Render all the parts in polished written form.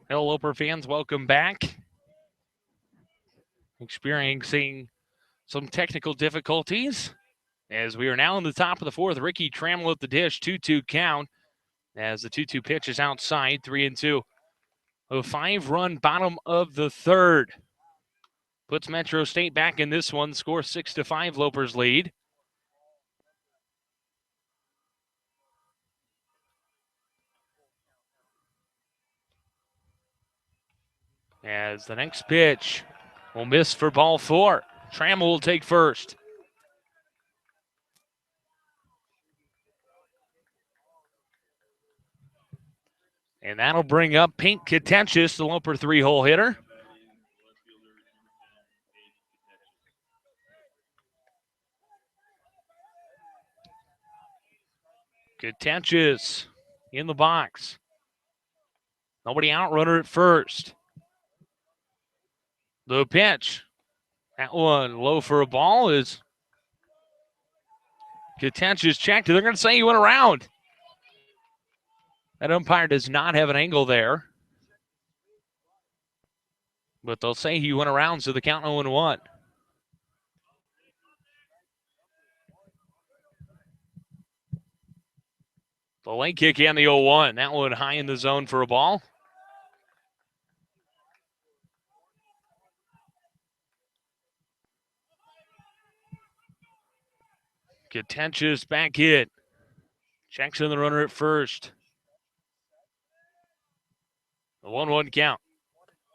Hello, Loper fans. Welcome back. Experiencing some technical difficulties as we are now in the top of the fourth. Ricky Trammell at the dish, 2-2 count as the 2-2 pitch is outside, 3-2. A 5-run bottom of the third puts Metro State back in this one. Score 6-5, Lopers lead. As the next pitch will miss for ball 4. Trammell will take first. And that'll bring up Pink Contentious, the Loper 3-hole hitter. Contentious in the box. Nobody out, runner at first. The pitch. That one low for a ball is Contentious checked. They're going to say he went around. That umpire does not have an angle there. But they'll say he went around, so the count 0-1. The late kick and the 0-1. That one high in the zone for a ball. Contentious back hit. Checks in the runner at first. The 1-1 count.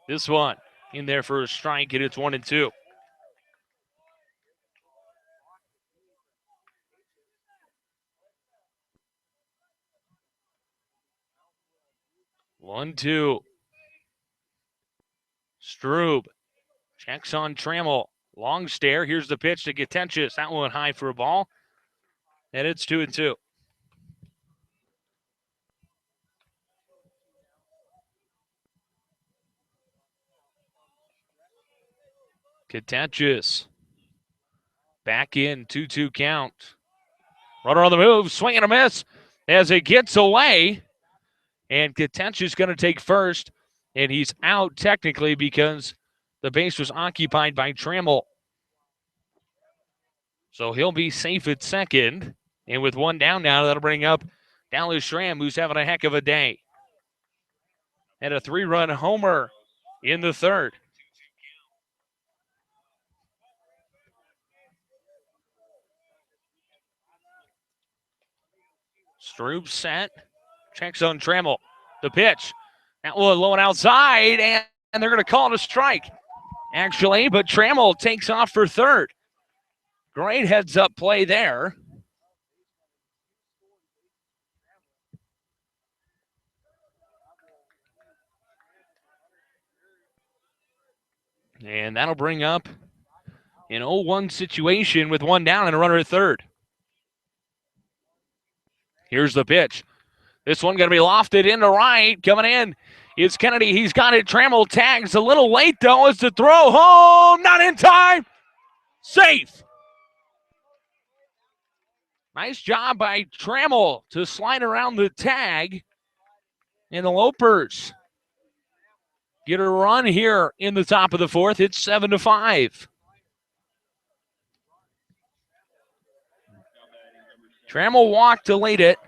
This one in there for a strike, and it's 1-2. One, two. Strube checks on Trammell. Long stare. Here's the pitch to Contentious. That one high for a ball. And it's 2-2. Contentious. Back in, 2-2 count. Runner on the move, swing and a miss as it gets away. And Contentious going to take first. And he's out technically because the base was occupied by Trammell. So he'll be safe at second. And with one down now, that'll bring up Dallas Schramm, who's having a heck of a day. And a 3-run homer in the third. Strube set. Checks on Trammell. The pitch. That one low and outside, and they're going to call it a strike, actually, but Trammell takes off for third. Great heads-up play there. And that'll bring up an 0-1 situation with one down and a runner at third. Here's the pitch. This one going to be lofted into right. Coming in is Kennedy. He's got it. Trammell tags a little late, though, as the throw home. Not in time. Safe. Nice job by Trammell to slide around the tag. And the Lopers get a run here in the top of the fourth. It's 7-5. Trammell walked to lead it.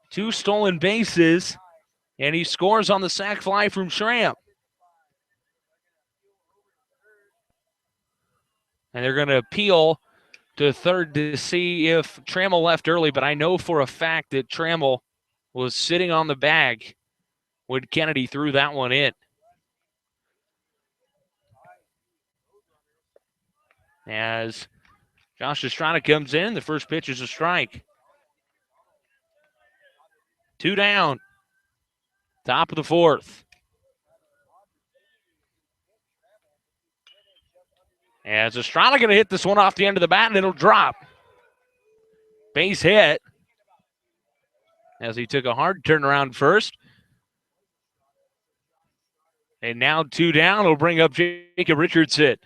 2 stolen bases, and he scores on the sac fly from Schramm. And they're going to appeal to third to see if Trammell left early, but I know for a fact that Trammell was sitting on the bag when Kennedy threw that one in. As Josh Estrada comes in, the first pitch is a strike. 2 down. Top of the fourth. As Estrada going to hit this one off the end of the bat, and it'll drop. Base hit. As he took a hard turnaround first. And now 2 down will bring up Jacob Richardson.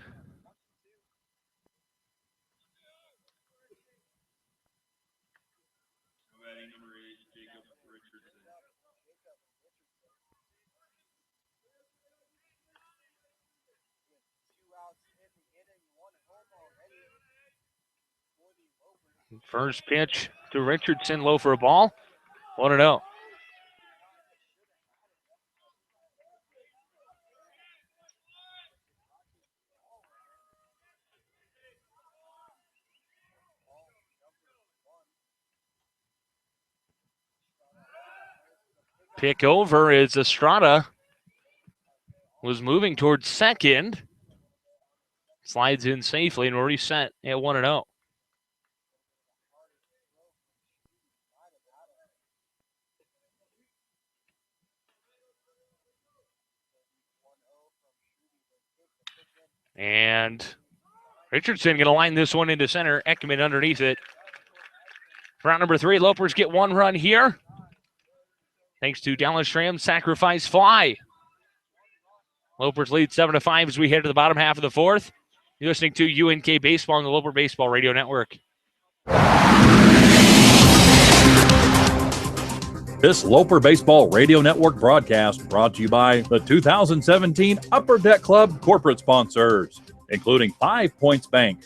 First pitch to Richardson, low for a ball. 1-0. Pick over is Estrada. Was moving towards second. Slides in safely and we're reset at 1-0. And Richardson going to line this one into center. Ekman underneath it. Round number 3, Lopers get 1 run here. Thanks to Dallas Schramm's sacrifice fly. Lopers lead 7-5 as we head to the bottom half of the 4th. You're listening to UNK Baseball on the Loper Baseball Radio Network. This Loper Baseball Radio Network broadcast brought to you by the 2017 Upper Deck Club corporate sponsors, including 5 Points Bank,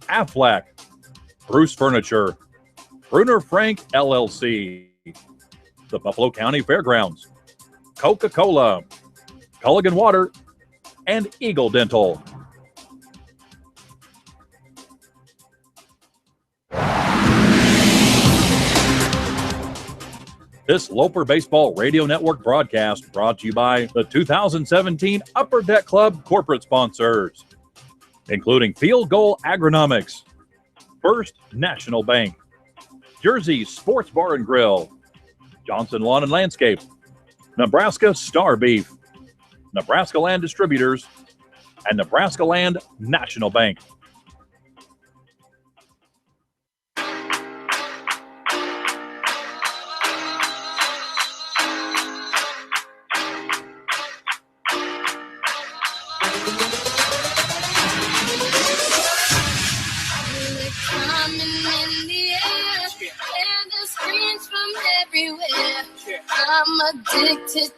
Aflac, Bruce Furniture, Bruner Frank LLC, the Buffalo County Fairgrounds, Coca-Cola, Culligan Water, and Eagle Dental. This Loper Baseball Radio Network broadcast brought to you by the 2017 Upper Deck Club corporate sponsors, including Field Goal Agronomics, First National Bank, Jersey Sports Bar and Grill, Johnson Lawn and Landscape, Nebraska Star Beef, Nebraska Land Distributors, and Nebraska Land National Bank. I'm addicted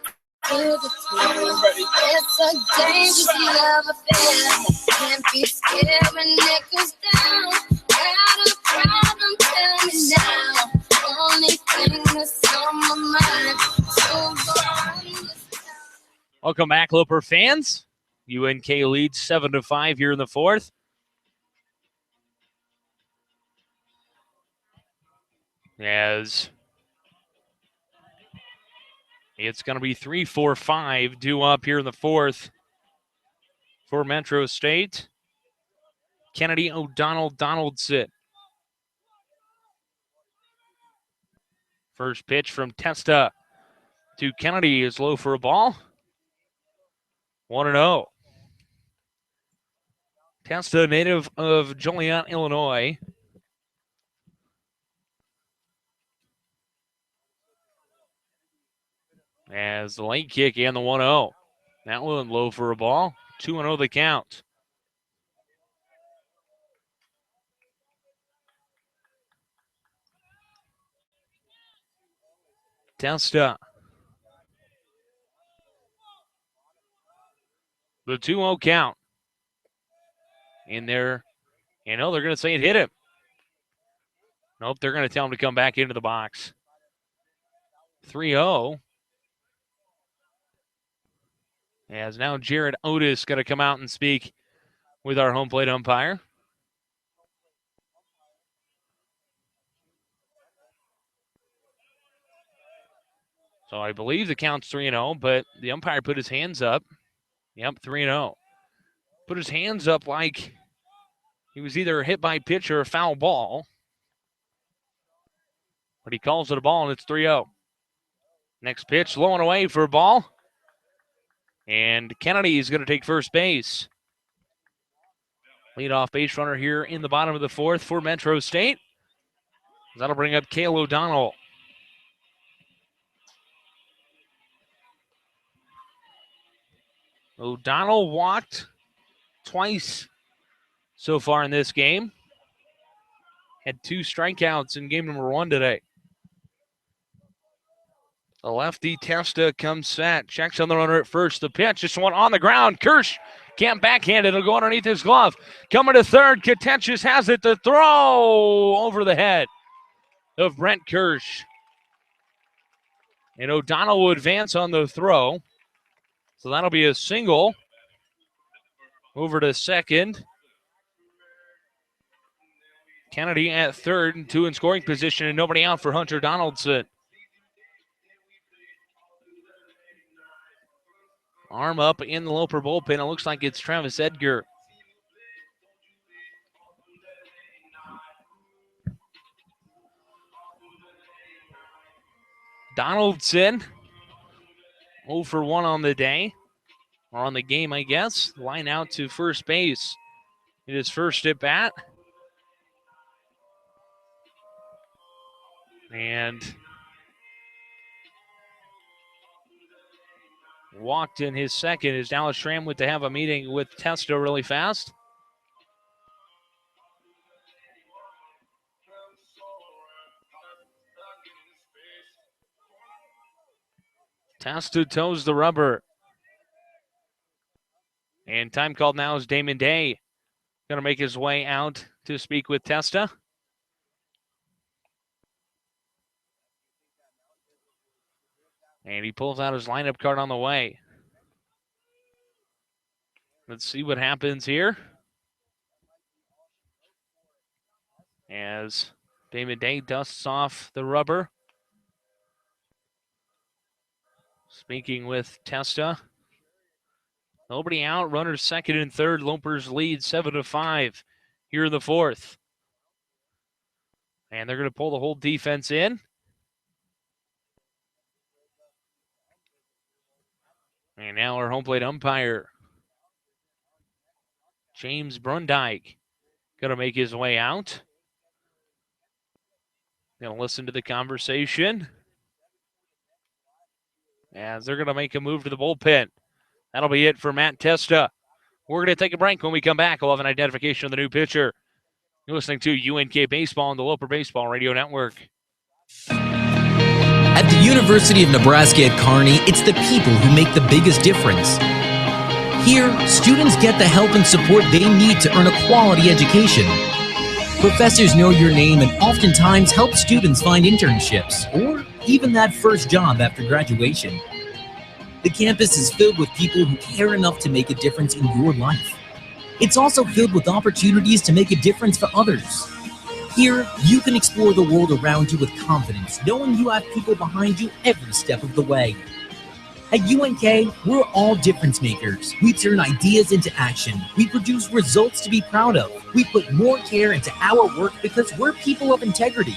to the thrill. It's a dangerous love affair. Can't be scared when it goes down. Got a problem, tell me now. Only thing that's on my mind. So go on. Welcome back, Loper fans. UNK leads 7-5 here in the 4th. As it's going to be 3-4-5 due up here in the 4th for Metro State. Kennedy, O'Donnell, Donaldson. First pitch from Testa to Kennedy is low for a ball. 1-0. Testa, native of Joliet, Illinois. As the late kick and the 1-0. That one low for a ball. 2-0 the count. Testa. The 2-0 count. In there. And they're going to say it hit him. Nope, they're going to tell him to come back into the box. 3-0. As now Jared Otis going to come out and speak with our home plate umpire. So I believe the count's 3-0, but the umpire put his hands up. Yep, 3-0. Put his hands up like he was either hit by pitch or a foul ball. But he calls it a ball, and it's 3-0. Next pitch, low and away for a ball. And Kennedy is going to take first base. Leadoff base runner here in the bottom of the 4th for Metro State. That'll bring up Cale O'Donnell. O'Donnell walked twice so far in this game. Had 2 strikeouts in game number 1 today. The lefty Testa comes set, checks on the runner at first. The pitch, just one on the ground. Kirsch Can't backhand it. It'll go underneath his glove. Coming to third. Contentious has it to throw over the head of Brent Kirsch. And O'Donnell will advance on the throw. So that'll be a single. Over to second. Kennedy at third and 2 in scoring position and nobody out for Hunter Donaldson. Arm up in the Loper bullpen. It looks like it's Travis Edgar. Donaldson 0 for 1 on the day. Or on the game, I guess. Line out to first base. In his first at bat. And walked in his second as Dallas Schramm went to have a meeting with Testa really fast. Testa toes the rubber. And time called now is Damon Day. Going to make his way out to speak with Testa. And he pulls out his lineup card on the way. Let's see what happens here. As Damon Day dusts off the rubber. Speaking with Testa. Nobody out. Runners second and third. Lopers lead 7-5 here in the fourth. And they're going to pull the whole defense in. And now our home plate umpire, James Brundyke, going to make his way out. Going to listen to the conversation. As they're going to make a move to the bullpen. That'll be it for Matt Testa. We're going to take a break. When we come back, we'll have an identification of the new pitcher. You're listening to UNK Baseball on the Loper Baseball Radio Network. At the University of Nebraska at Kearney, it's the people who make the biggest difference. Here, students get the help and support they need to earn a quality education. Professors know your name and oftentimes help students find internships or even that first job after graduation. The campus is filled with people who care enough to make a difference in your life. It's also filled with opportunities to make a difference for others. Here, you can explore the world around you with confidence, knowing you have people behind you every step of the way. At UNK, we're all difference makers. We turn ideas into action. We produce results to be proud of. We put more care into our work because we're people of integrity.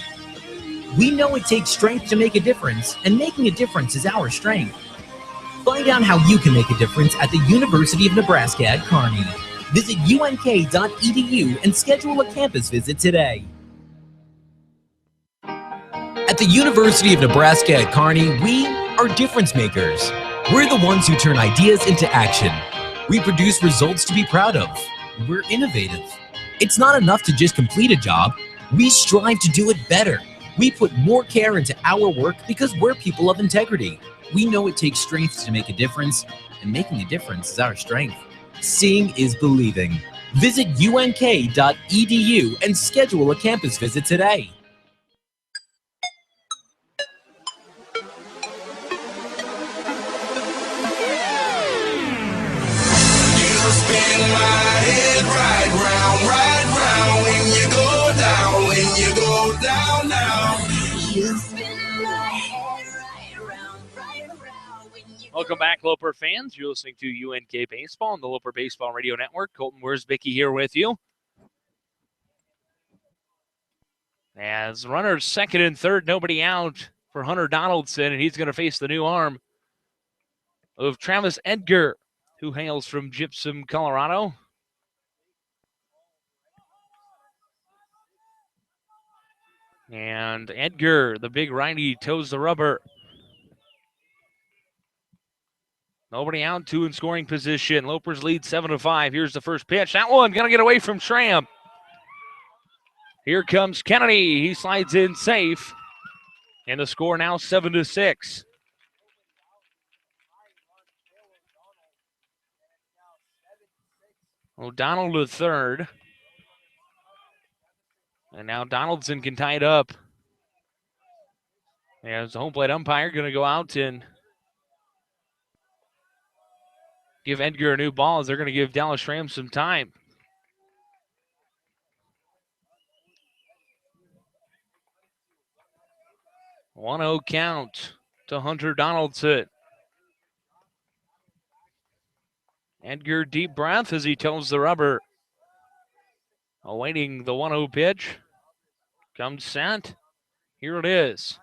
We know it takes strength to make a difference, and making a difference is our strength. Find out how you can make a difference at the University of Nebraska at Kearney. Visit unk.edu and schedule a campus visit today. At the University of Nebraska at Kearney, we are difference makers. We're the ones who turn ideas into action. We produce results to be proud of. We're innovative. It's not enough to just complete a job. We strive to do it better. We put more care into our work because we're people of integrity. We know it takes strength to make a difference, and making a difference is our strength. Seeing is believing. Visit unk.edu and schedule a campus visit today. Welcome back, Loper fans. You're listening to UNK Baseball on the Loper Baseball Radio Network. Colton Worsbicky here with you. As runners second and third, nobody out for Hunter Donaldson, and he's going to face the new arm of Travis Edgar, who hails from Gypsum, Colorado. And Edgar, the big righty, toes the rubber. Nobody out, 2 in scoring position. Lopers lead 7-5. Here's the first pitch. That one going to get away from Schramm. Here comes Kennedy. He slides in safe. And the score now 7-6. O'Donnell to third. And now Donaldson can tie it up. As the home plate umpire going to go out and give Edgar a new ball as they're going to give Dallas Schramm some time. One-0 count to Hunter Donaldson. Edgar, deep breath as he toes the rubber. Awaiting the 1-0 pitch. Comes set. Here it is.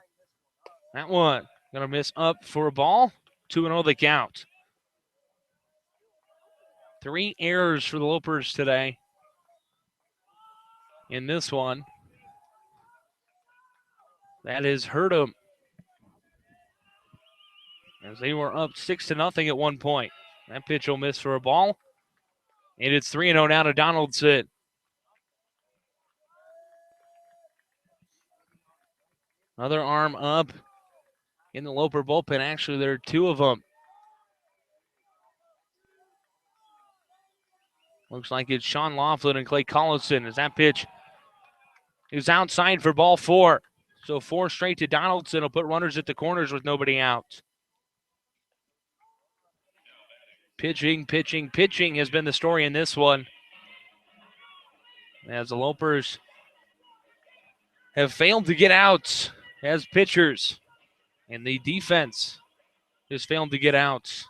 That one going to miss up for a ball. 2-0 the count. 3 errors for the Lopers today in this one. That has hurt them, as they were up 6-0 at one point. That pitch will miss for a ball. And it's 3-0 now to Donaldson. Another arm up in the Loper bullpen. Actually, there are 2 of them. Looks like it's Sean Laughlin and Clay Collison as that pitch is outside for ball 4. So 4 straight to Donaldson will put runners at the corners with nobody out. Pitching has been the story in this one, as the Lopers have failed to get out as pitchers, and the defense has failed to get out.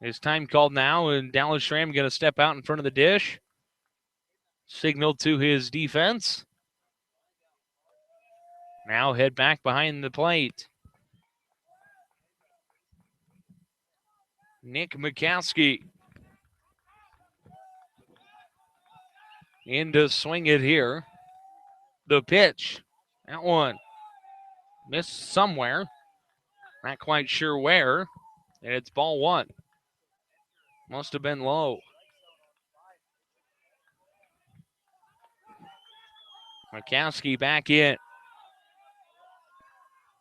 It's time called now, and Dallas Schramm going to step out in front of the dish. Signal to his defense. Now head back behind the plate. Nick McCaskey in to swing it here. The pitch. That one missed somewhere. Not quite sure where. And it's ball 1. Must have been low. McCaskey back in.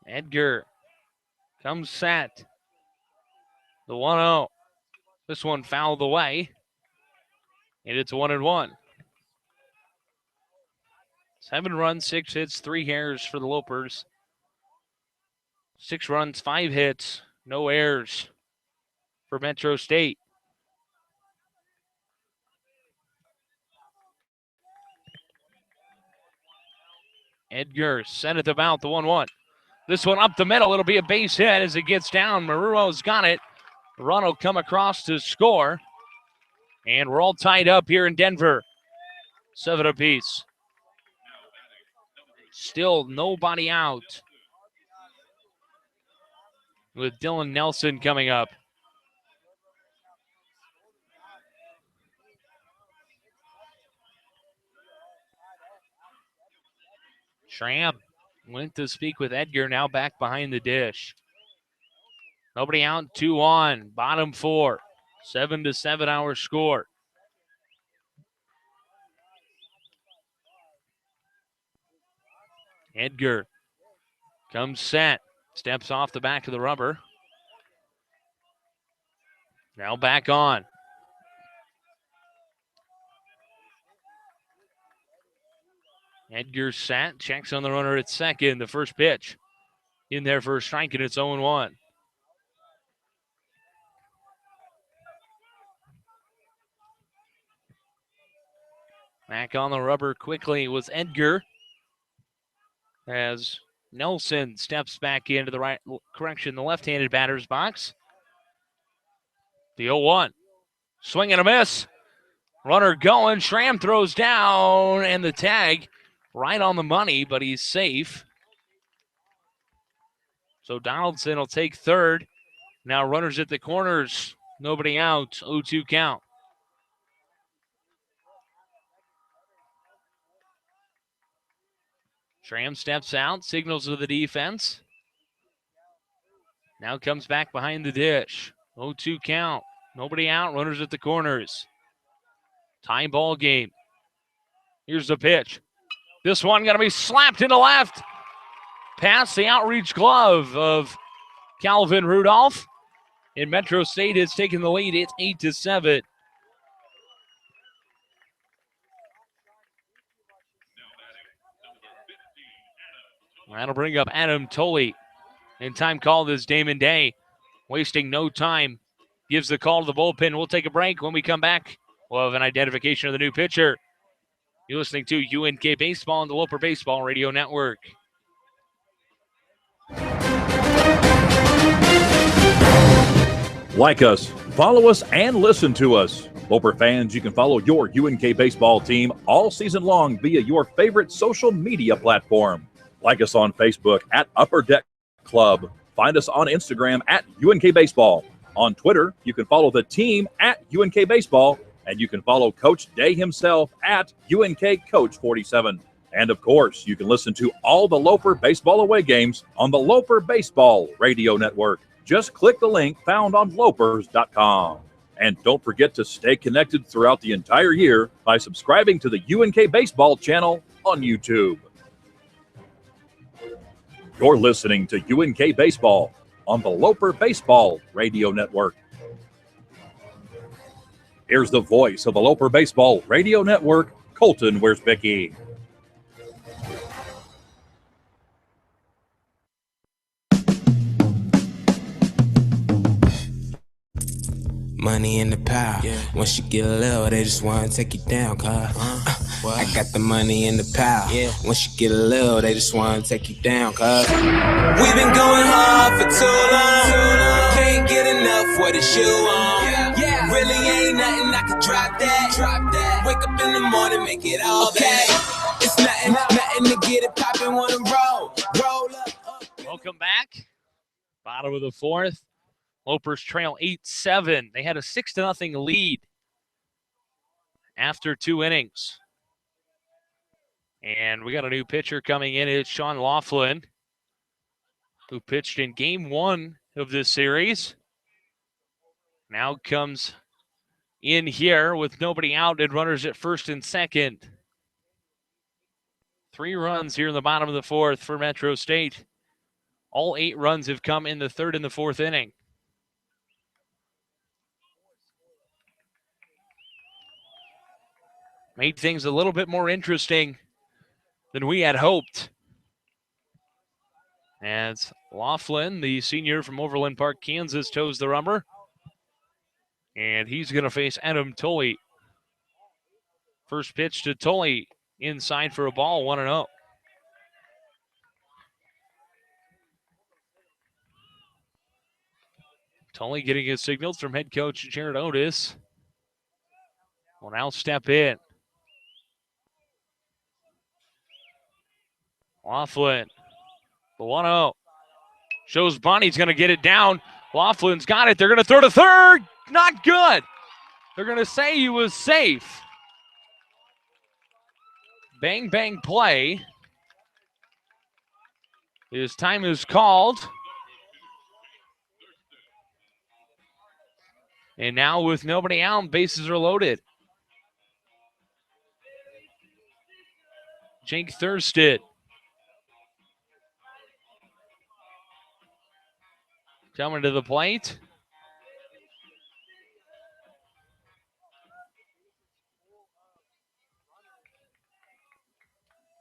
Edgar comes set. The 1-0. This one fouled away. And it's 1-1. 7 runs, 6 hits, 3 errors for the Lopers. 6 runs, 5 hits, no errors for Metro State. Edgar set at the mount, the 1-1. This one up the middle. It'll be a base hit as it gets down. Maruo's got it. Run will come across to score. And we're all tied up here in Denver. 7 apiece. Still nobody out, with Dylan Nelson coming up. Schramm went to speak with Edgar, now back behind the dish. Nobody out, 2 on, bottom 4. 7-7 our score. Edgar comes set, steps off the back of the rubber. Now back on. Edgar set, checks on the runner at second. The first pitch in there for a strike, and it's 0-1. Back on the rubber quickly was Edgar, as Nelson steps back into the the left-handed batter's box. The 0-1. Swing and a miss. Runner going. Schramm throws down, and the tag right on the money, but he's safe. So Donaldson will take third. Now runners at the corners. Nobody out. 0-2 count. Schramm steps out, signals to the defense. Now comes back behind the dish. 0-2 count. Nobody out, runners at the corners. Tie ball game. Here's the pitch. This one going to be slapped into left. Past the outreach glove of Calvin Rudolph. And Metro State has taken the lead. It's 8-7 That'll bring up Adam Tully. And time called is Damon Day. Wasting no time. Gives the call to the bullpen. We'll take a break. When we come back, we'll have an identification of the new pitcher. You're listening to UNK Baseball on the Loper Baseball Radio Network. Like us, follow us, and listen to us. Loper fans, you can follow your UNK baseball team all season long via your favorite social media platform. Like us on Facebook at Upper Deck Club. Find us on Instagram at UNK Baseball. On Twitter, you can follow the team at UNK Baseball, and you can follow Coach Day himself at UNK Coach 47. And of course, you can listen to all the Loper baseball away games on the Loper Baseball Radio Network. Just click the link found on lopers.com. And don't forget to stay connected throughout the entire year by subscribing to the UNK Baseball channel on YouTube. You're listening to UNK Baseball on the Loper Baseball Radio Network. Here's the voice of the Loper Baseball Radio Network, Colton Wiersbicki. Money in the pile. Yeah. Once you get a little, they just want to take you down, cuz. I got the money in the pile. Yeah. Once you get a little, they just want to take you down, cuz. We've been going hard for too long. Can't get enough with the shoe on. Yeah. Really ain't nothing I can drop that. Wake up in the morning, make it all okay. It's nothing to get it poppin', wanna roll up. Welcome back. Bottom of the fourth. Lopers trail 8-7. They had a 6-0 lead after 2 innings. And we got a new pitcher coming in. It's Sean Laughlin, who pitched in game 1 of this series. Now comes in here with nobody out and runners at first and second. 3 runs here in the bottom of the fourth for Metro State. All 8 runs have come in the third and the fourth inning. Made things a little bit more interesting than we had hoped. As Laughlin, the senior from Overland Park, Kansas, toes the rubber. And he's going to face Adam Tully. First pitch to Tully, inside for a ball, 1-0. Tully getting his signals from head coach Jared Otis. Will now step in. Laughlin, the 1-0. Shows Bonnie's going to get it down. Laughlin's got it. They're going to throw to third. Not good. They're going to say he was safe. Bang, bang play. His time is called. And now with nobody out, bases are loaded. Jake Thurston. Coming to the plate.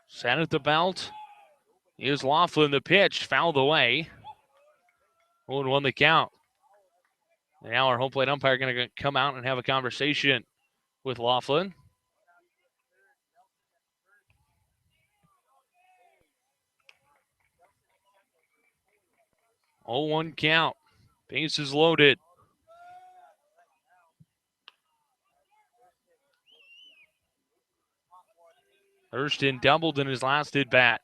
Set at the belt. Here's Laughlin, the pitch, fouled away. 0-1 the count. And now our home plate umpire going to come out and have a conversation with Laughlin. Oh, 1 count. Bases loaded. Thurston doubled in his last at-bat.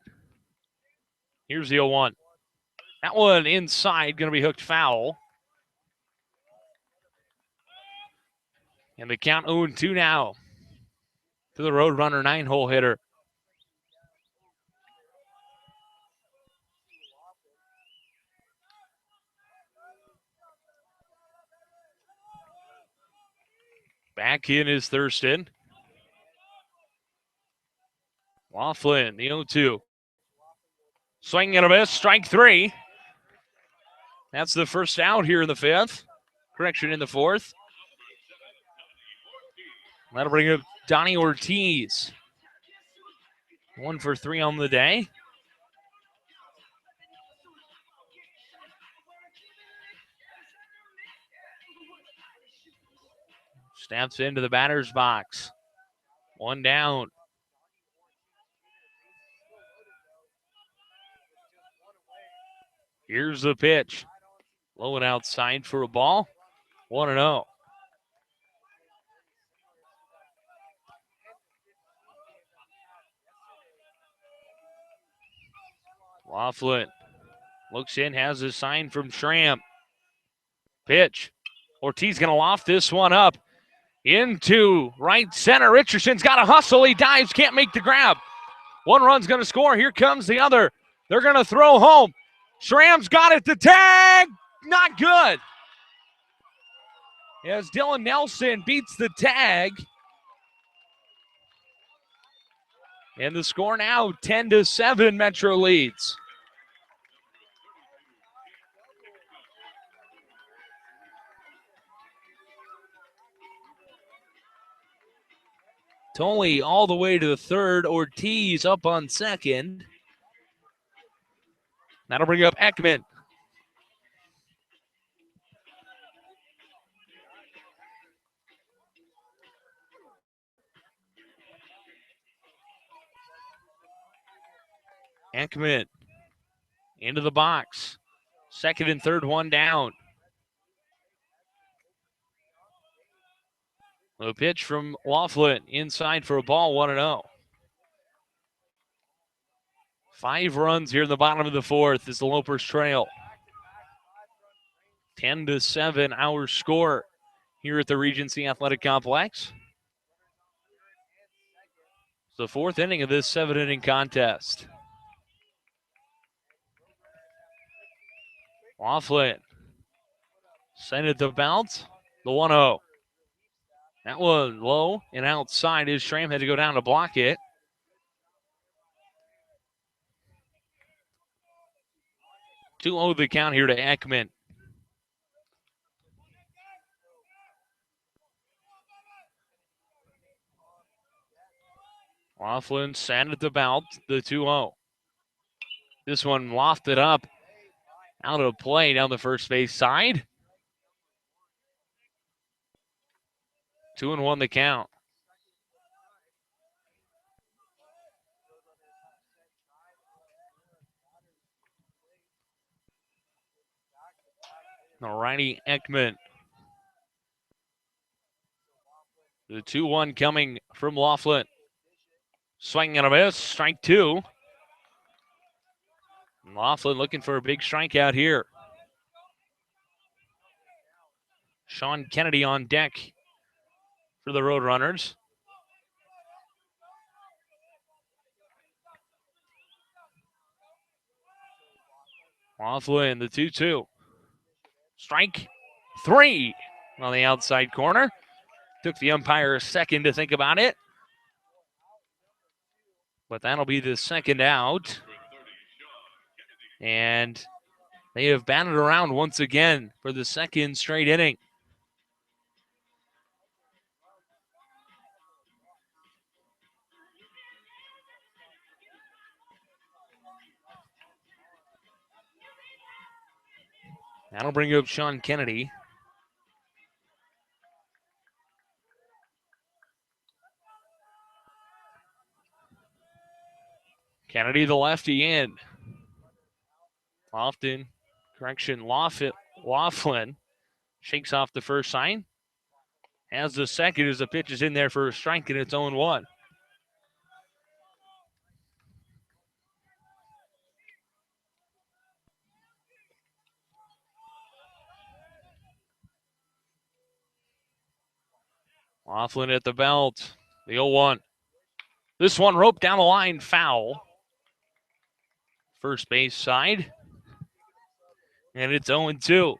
Here's the 0-1. That one inside, going to be hooked foul. And the count 0-2 now to the Roadrunner 9-hole hitter. Back in is Thurston. Laughlin, the 0-2. Swing and a miss, strike 3. That's the first out here in the 5th. Correction, in the 4th. That'll bring up Donnie Ortiz. 1 for 3 on the day. Steps into the batter's box. One down. Here's the pitch. Low and outside for a ball. 1-0. Laughlin looks in, has a sign from Schramm. Pitch. Ortiz going to loft this one up into right center. Richardson's got to hustle. He dives, can't make the grab. One run's going to score. Here comes the other. They're going to throw home. Schramm's got it. The tag, not good. As Dylan Nelson beats the tag. And the score now 10-7, Metro leads. Toley all the way to the third. Ortiz up on second. That'll bring up Ekman. Ekman into the box. Second and third, one down. The pitch from Laughlin inside for a ball, 1-0. 5 runs here in the bottom of the fourth as the Lopers trail. 10-7, our score here at the Regency Athletic Complex. It's the fourth inning of this 7-inning contest. Laughlin sent it to bounce. The 1-0. That was low and outside as Schramm had to go down to block it. Two 0 the count here to Ekman. Laughlin sat at the belt, the 2-0. This one lofted up out of play down the first base side. 2-1 the count. The righty Ekman. The 2-1 coming from Laughlin. Swing and a miss, strike 2. Laughlin looking for a big strikeout here. Sean Kennedy on deck for the Roadrunners. Laughlin, the 2-2. Strike 3 on the outside corner. Took the umpire a second to think about it. But that'll be the second out. And they have batted around once again for the second straight inning. That'll bring up Sean Kennedy. Kennedy, the lefty, in. Laughlin shakes off the first sign. Has the second as the pitch is in there for a strike, and it's 0-1. Laughlin at the belt. The 0-1. This one roped down the line, foul. First base side. And it's 0-2.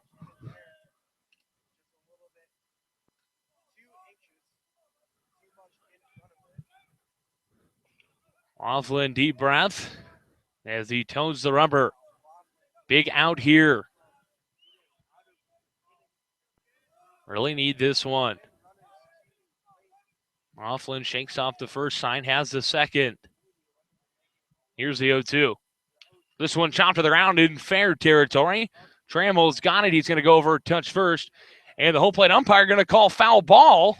Laughlin, deep breath as he toes the rubber. Big out here. Really need this one. Laughlin shakes off the first sign, has the second. Here's the 0-2. This one chopped to the ground in fair territory. Trammell's got it. He's going to go over touch first. And the home plate umpire going to call foul ball.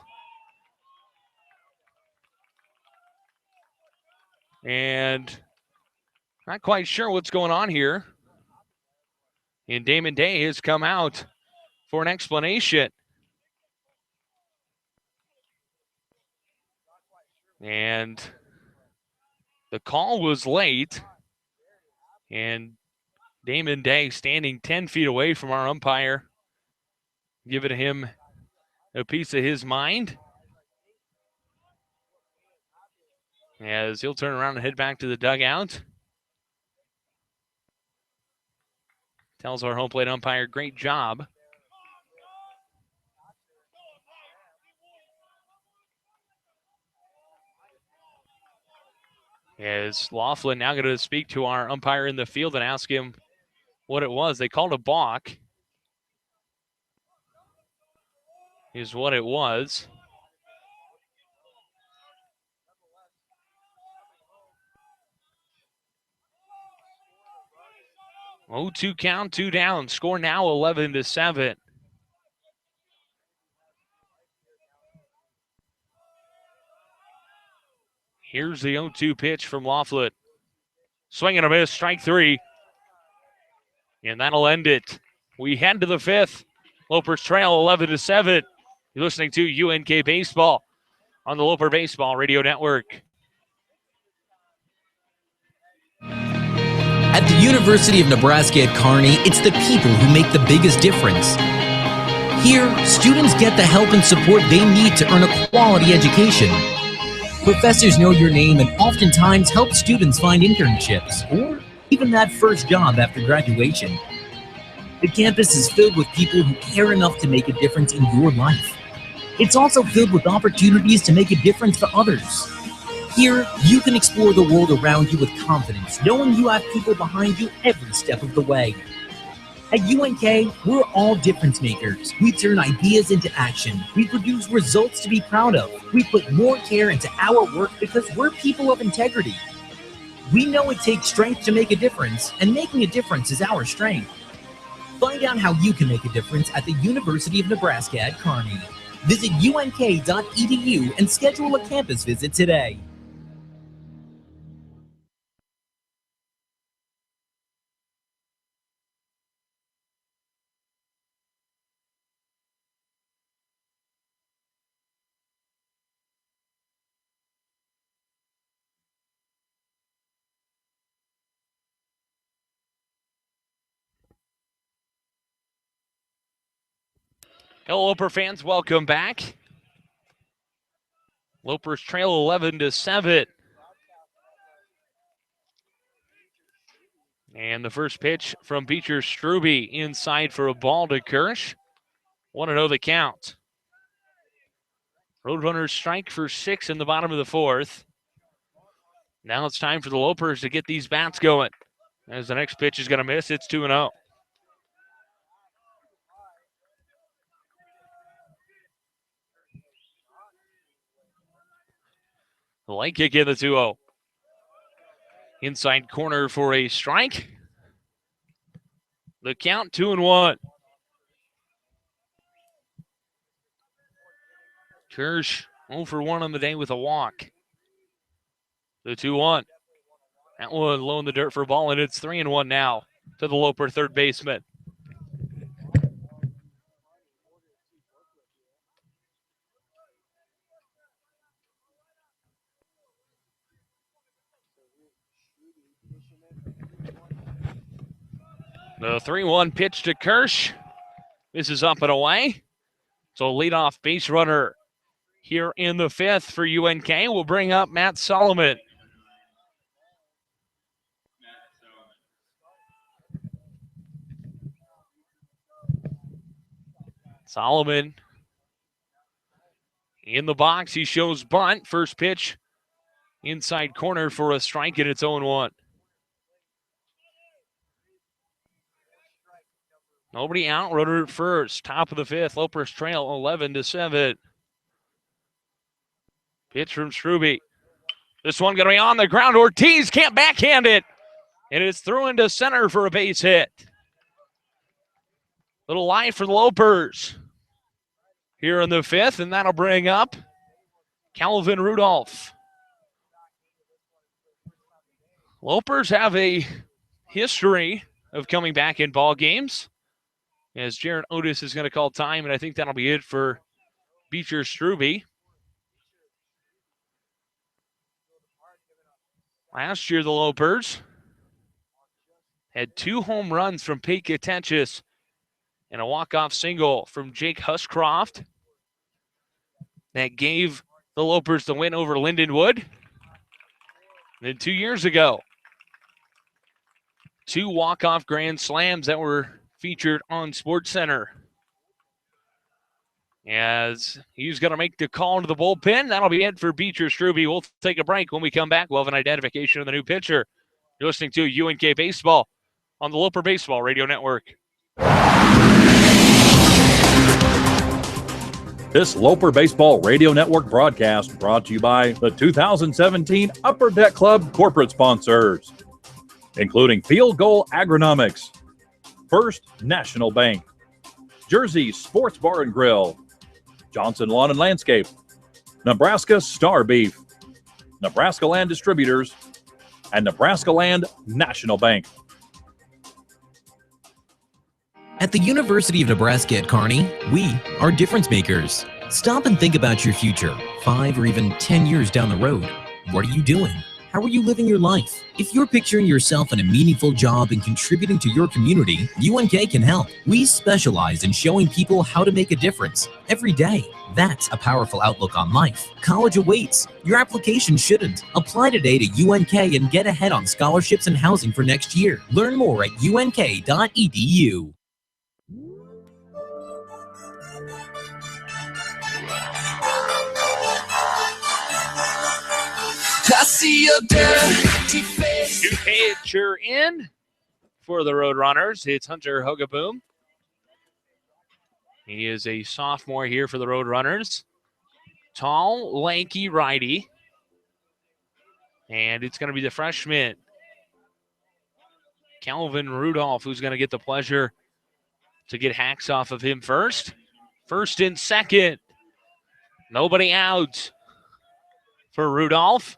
And not quite sure what's going on here. And Damon Day has come out for an explanation. And the call was late. And Damon Day standing 10 feet away from our umpire, giving him a piece of his mind. As he'll turn around and head back to the dugout. Tells our home plate umpire, great job. As Laughlin now going to speak to our umpire in the field and ask him what it was. They called a balk, is what it was. Oh, 2 count, 2 down. Score now 11-7. Here's the 0-2 pitch from Laughlin. Swing and a miss, strike 3. And that'll end it. We head to the 5th. Lopers trail 11-7. You're listening to UNK Baseball on the Loper Baseball Radio Network. At the University of Nebraska at Kearney, it's the people who make the biggest difference. Here, students get the help and support they need to earn a quality education. Professors know your name and oftentimes help students find internships or even that first job after graduation. The campus is filled with people who care enough to make a difference in your life. It's also filled with opportunities to make a difference for others. Here, you can explore the world around you with confidence, knowing you have people behind you every step of the way. At UNK, we're all difference makers. We turn ideas into action. We produce results to be proud of. We put more care into our work because we're people of integrity. We know it takes strength to make a difference, and making a difference is our strength. Find out how you can make a difference at the University of Nebraska at Kearney. Visit unk.edu and schedule a campus visit today. Hello, Loper fans. Welcome back. Lopers trail 11-7. And the first pitch from Beecher Struby inside for a ball to Kirsch. 1-0 the count. Roadrunners strike for 6 in the bottom of the 4th. Now it's time for the Lopers to get these bats going. As the next pitch is going to miss, it's 2-0. The light kick in the 2-0. Inside corner for a strike. The count 2-1. Kirsch 0 for 1 on the day with a walk. The 2-1. That one low in the dirt for a ball, and it's 3-1 now to the Loper third baseman. The 3-1 pitch to Kirsch. This is up and away. So leadoff base runner here in the 5th for UNK will bring up Matt Solomon. Solomon in the box. He shows bunt. First pitch inside corner for a strike, and it's 0-1. Nobody out. Runner at first. Top of the 5th. Lopers trail 11-7. Pitch from Struby. This one going to be on the ground. Ortiz can't backhand it. And it's through into center for a base hit. Little line for the Lopers here in the 5th, and that'll bring up Calvin Rudolph. Lopers have a history of coming back in ball games, as Jaron Otis is going to call time, and I think that'll be it for Beecher Strube. Last year, the Lopers had 2 home runs from Pete Katenchis and a walk-off single from Jake Huscroft that gave the Lopers the win over Lindenwood. And then 2 years ago, 2 walk-off grand slams that were featured on SportsCenter. As he's going to make the call into the bullpen, that'll be it for Beecher Strube. We'll take a break. When we come back, we'll have an identification of the new pitcher. You're listening to UNK Baseball on the Loper Baseball Radio Network. This Loper Baseball Radio Network broadcast brought to you by the 2017 Upper Deck Club corporate sponsors, including Field Goal Agronomics, First National Bank, Jersey Sports Bar and Grill, Johnson Lawn and Landscape, Nebraska Star Beef, Nebraska Land Distributors, and Nebraska Land National Bank. At the University of Nebraska at Kearney, we are difference makers. Stop and think about your future, 5 or even 10 years down the road. What are you doing? How are you living your life? If you're picturing yourself in a meaningful job and contributing to your community, UNK can help. We specialize in showing people how to make a difference every day. That's a powerful outlook on life. College awaits. Your application shouldn't. Apply today to UNK and get ahead on scholarships and housing for next year. Learn more at unk.edu. I see your dirty face. New pitcher in for the Roadrunners. It's Hunter Hogaboom. He is a sophomore here for the Roadrunners. Tall, lanky righty. And it's going to be the freshman, Calvin Rudolph, who's going to get the pleasure to get hacks off of him first. First and second. Nobody out for Rudolph,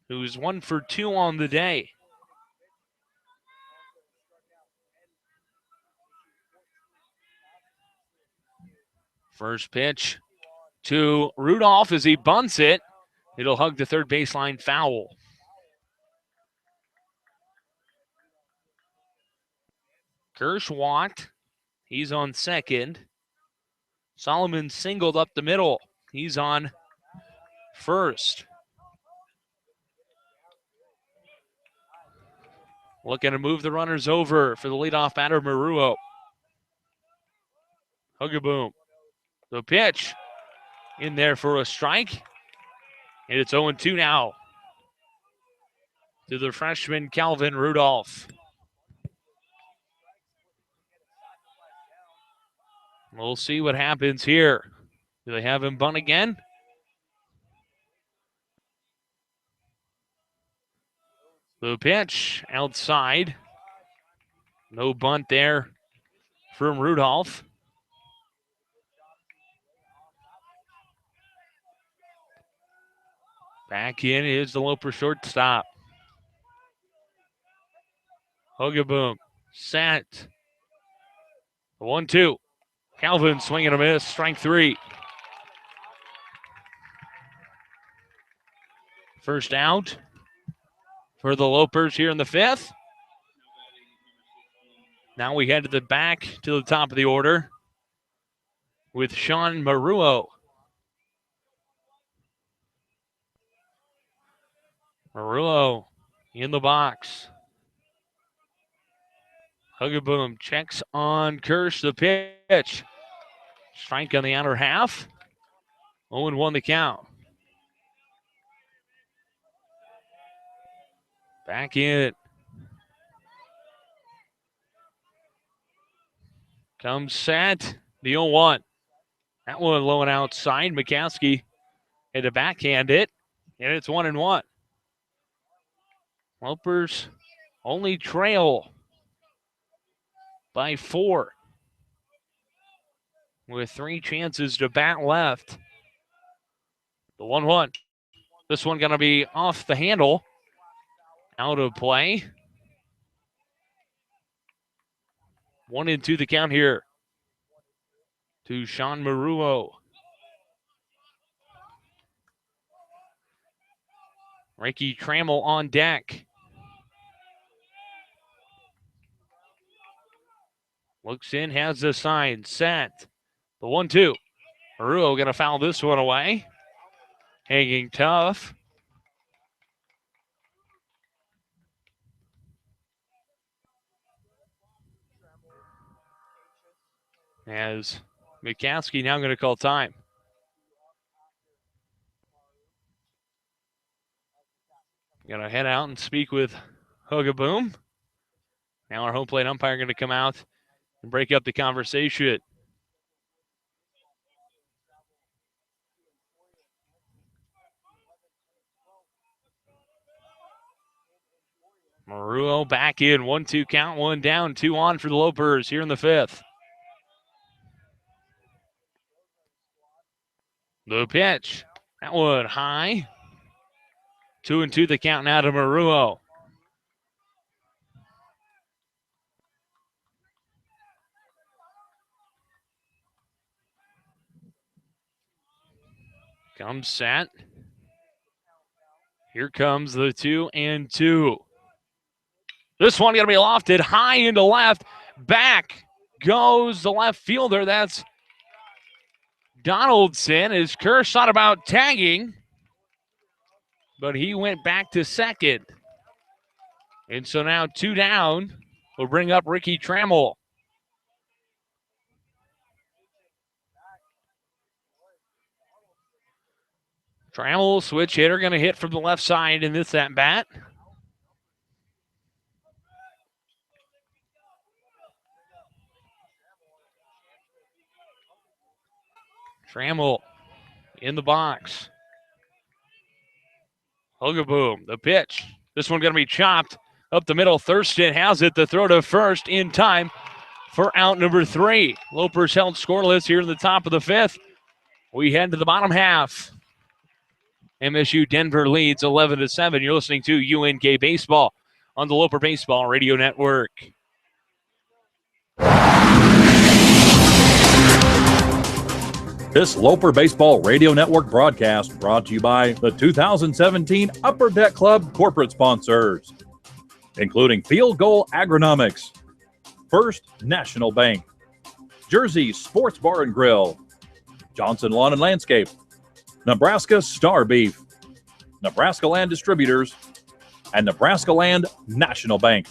who's 1 for 2 on the day. First pitch to Rudolph as he bunts it. It'll hug the third baseline foul. Kirsch walked. He's on second. Solomon singled up the middle. He's on first. Looking to move the runners over for the leadoff batter, Maruo. Hugaboom. The pitch in there for a strike. And it's 0-2 now to the freshman, Calvin Rudolph. We'll see what happens here. Do they have him bunt again? The pitch outside. No bunt there from Rudolph. Back in is the Loper shortstop. Hogaboom. Set. 1-2. Calvin swinging a miss. Strike 3. First out for the Lopers here in the 5th. Now we head to the back to the top of the order with Sean Maruo. Maruo in the box. Hugaboom checks on Kirsch, the pitch. Strike on the outer half. 0-1 the count. Back in. Comes set. The 0-1. That one low and outside. McCaskey had to backhand it. And it's 1-1. Lopers only trail by 4 with 3 chances to bat left. The 1-1. This one going to be off the handle. Out of play. 1-2 the count here to Sean Maruo. Ricky Trammell on deck. Looks in, has the sign, set. The 1-2. Maruo going to foul this one away. Hanging tough. As McCaskey now going to call time. Going to head out and speak with Hugaboom. Now our home plate umpire going to come out and break up the conversation. Maruo back in. 1-2 count, 1 down, 2 on for the Lopers here in the 5th. The pitch. That one high. 2-2 the count now to Maruo. Comes set. Here comes the 2-2. This one going to be lofted high into left. Back goes the left fielder. That's Donaldson. His Kersh thought about tagging, but he went back to second. And so now 2 down will bring up Ricky Trammell. Trammell, switch hitter, going to hit from the left side in this at-bat. Trammell in the box. Hugaboom, the pitch. This one going to be chopped up the middle. Thurston has it. The throw to first in time for out number 3. Lopers held scoreless here in the top of the 5th. We head to the bottom half. MSU Denver leads 11-7. You're listening to UNK Baseball on the Loper Baseball Radio Network. This Loper Baseball Radio Network broadcast brought to you by the 2017 Upper Deck Club corporate sponsors, including Field Goal Agronomics, First National Bank, Jersey Sports Bar and Grill, Johnson Lawn and Landscape, Nebraska Star Beef, Nebraska Land Distributors, and Nebraska Land National Bank.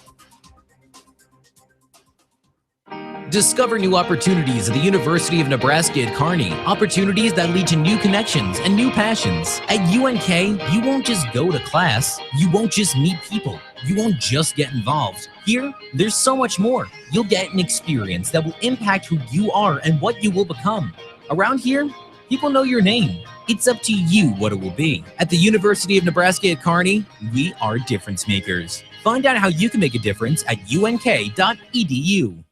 Discover new opportunities at the University of Nebraska at Kearney. Opportunities that lead to new connections and new passions. At UNK, you won't just go to class. You won't just meet people. You won't just get involved. Here, there's so much more. You'll get an experience that will impact who you are and what you will become. Around here, people know your name. It's up to you what it will be. At the University of Nebraska at Kearney, we are difference makers. Find out how you can make a difference at unk.edu.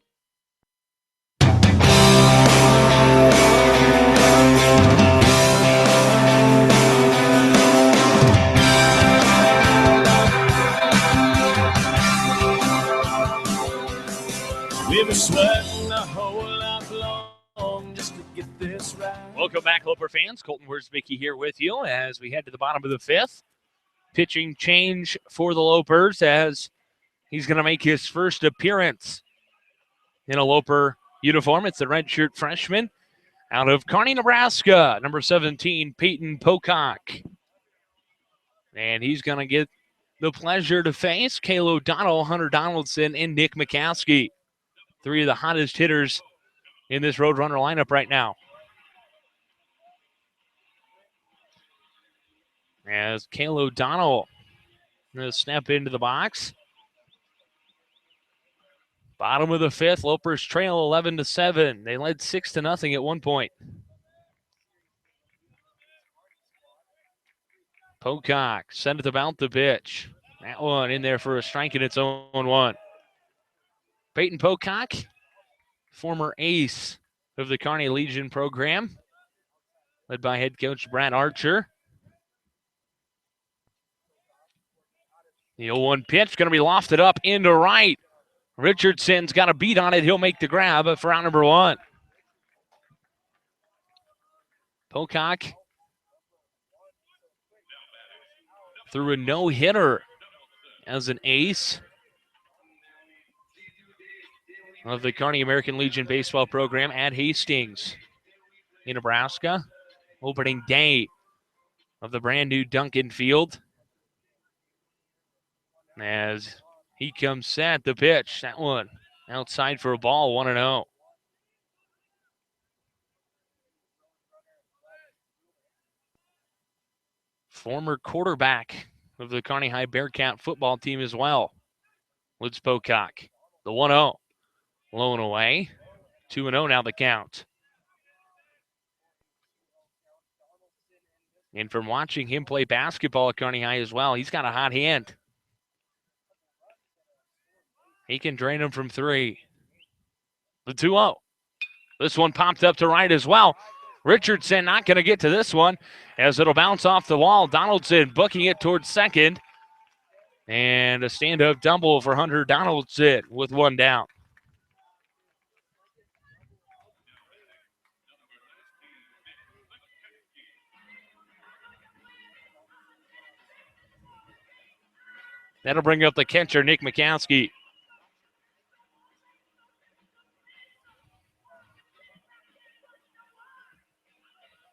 We've been sweating a whole lot long just to get this right. Welcome back, Loper fans. Colton Wurzbicki here with you as we head to the bottom of the 5th. Pitching change for the Lopers as he's going to make his first appearance in a Loper uniform. It's the redshirt freshman out of Kearney, Nebraska, number 17, Peyton Pocock. And he's going to get the pleasure to face Cale O'Donnell, Hunter Donaldson, and Nick McCaskey. 3 of the hottest hitters in this Roadrunner lineup right now. As Cale O'Donnell going to step into the box. Bottom of the 5th, Lopers trail 11-7. They led 6-0 at one point. Pocock sent it about the pitch. That one in there for a strike, and it's 0-1. Peyton Pocock, former ace of the Kearney Legion program, led by head coach Brad Archer. The 0-1 pitch going to be lofted up into right. Richardson's got a beat on it. He'll make the grab for out number 1. Pocock threw a no-hitter as an ace of the Kearney American Legion baseball program at Hastings in Nebraska. Opening day of the brand new Duncan Field. As he comes set, the pitch, that one outside for a ball, 1-0. Former quarterback of the Kearney High Bearcat football team as well. Woods Pocock, the 1-0. Low and away. 2-0 now the count. And from watching him play basketball at Kearney High as well, he's got a hot hand. He can drain him from 3. The 2-0. This one popped up to right as well. Richardson not going to get to this one as it'll bounce off the wall. Donaldson booking it towards second. And a stand-up double for Hunter Donaldson with 1 down. That'll bring up the catcher, Nick Mikowski.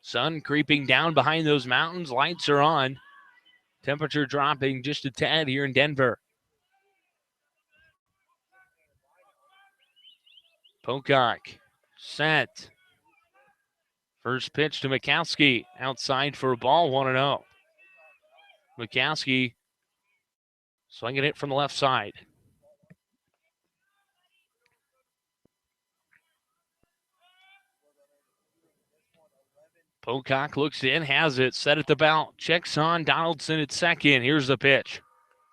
Sun creeping down behind those mountains. Lights are on. Temperature dropping just a tad here in Denver. Pocock set. First pitch to Mikowski. Outside for a ball, 1-0. Mikowski swinging it from the left side. Pocock looks in, has it, set at the belt, checks on Donaldson at second. Here's the pitch.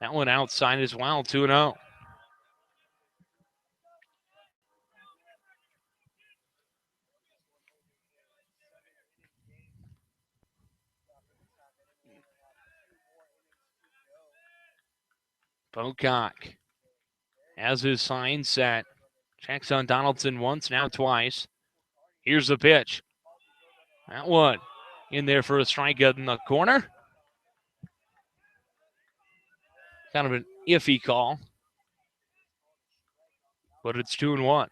That one outside as well, 2-0. Pocock has his sign set. Checks on Donaldson once, now twice. Here's the pitch. That one in there for a strikeout in the corner. Kind of an iffy call, but it's 2-1.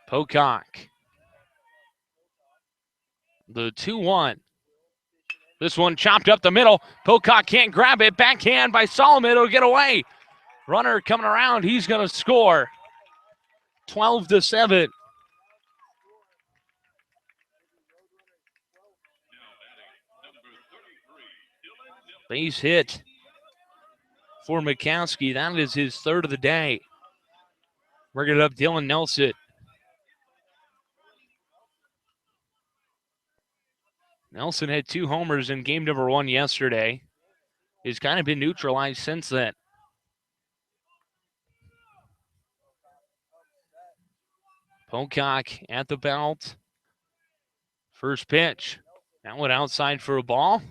Pocock. The 2-1. This one chopped up the middle. Pocock can't grab it. Backhand by Solomon. It'll get away. Runner coming around. He's going to score. 12-7. Base hit for Mikowski. That is his 3rd of the day. Bringing it up, Dylan Nelson. Nelson had 2 homers in game number 1 yesterday. He's kind of been neutralized since then. Pocock at the belt. First pitch. That one outside for a ball.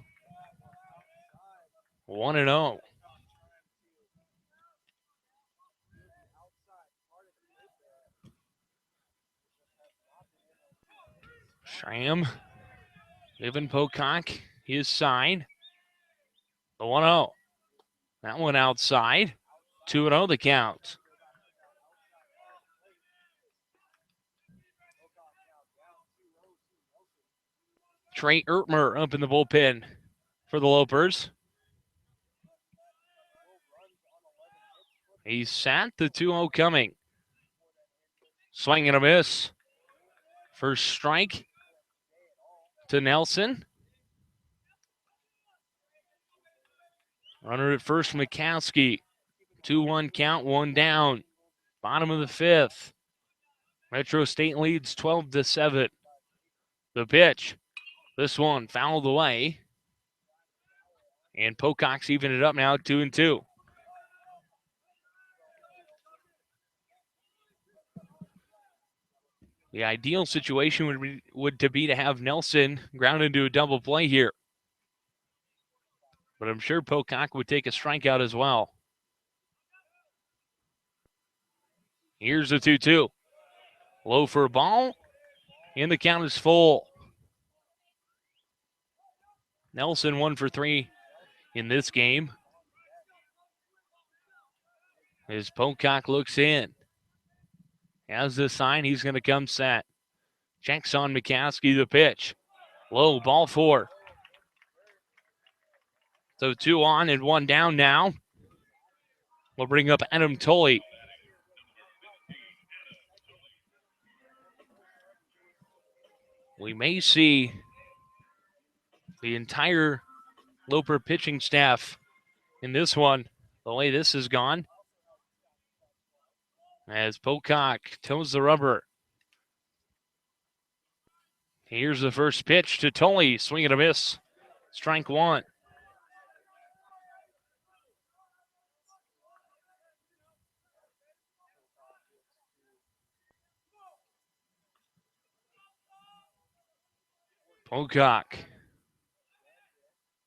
1-0. Schramm giving Pocock his sign. The 1-0. That one outside. 2-0 the count. Trey Ertmer up in the bullpen for the Lopers. He's sat, the 2-0 coming. Swing and a miss. First strike to Nelson. Runner at first, Mikowski. 2-1 count, 1 down. Bottom of the 5th. Metro State leads 12-7. The pitch. This one fouled away. And Pocock's evened it up now, 2-2. The ideal situation would be to have Nelson ground into a double play here. But I'm sure Pocock would take a strikeout as well. Here's the 2-2. Low for a ball, and the count is full. Nelson 1 for 3 in this game. As Pocock looks in. Has the sign, he's going to come set. Checks on McCaskey, the pitch. Low, ball 4. So 2 on and 1 down now. We'll bring up Adam Tully. We may see the entire Loper pitching staff in this one, the way this has gone. As Pocock toes the rubber. Here's the first pitch to Tully. Swing and a miss. Strike 1. Pocock.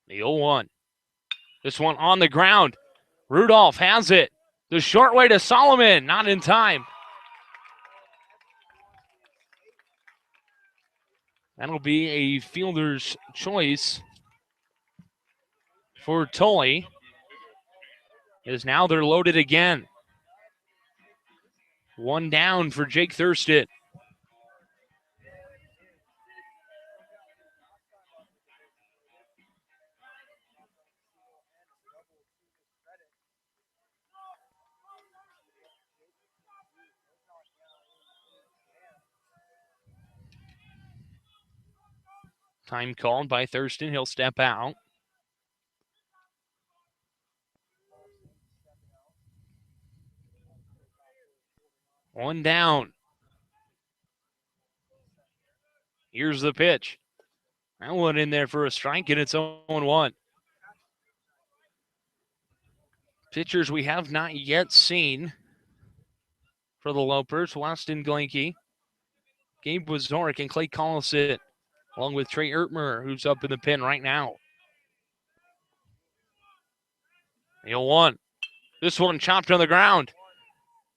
The 0-1. This one on the ground. Rudolph has it. The short way to Solomon. Not in time. That'll be a fielder's choice for Tully. As now they're loaded again. 1 down for Jake Thurston. Time called by Thurston. He'll step out. One down. Here's the pitch. That one in there for a strike, and it's 0-1. Pitchers we have not yet seen for the Lopers. Weston Glenke, Gabe Wazorek, and Clay Collison, along with Trey Ertmer, who's up in the pen right now. 0-1. This one chopped on the ground.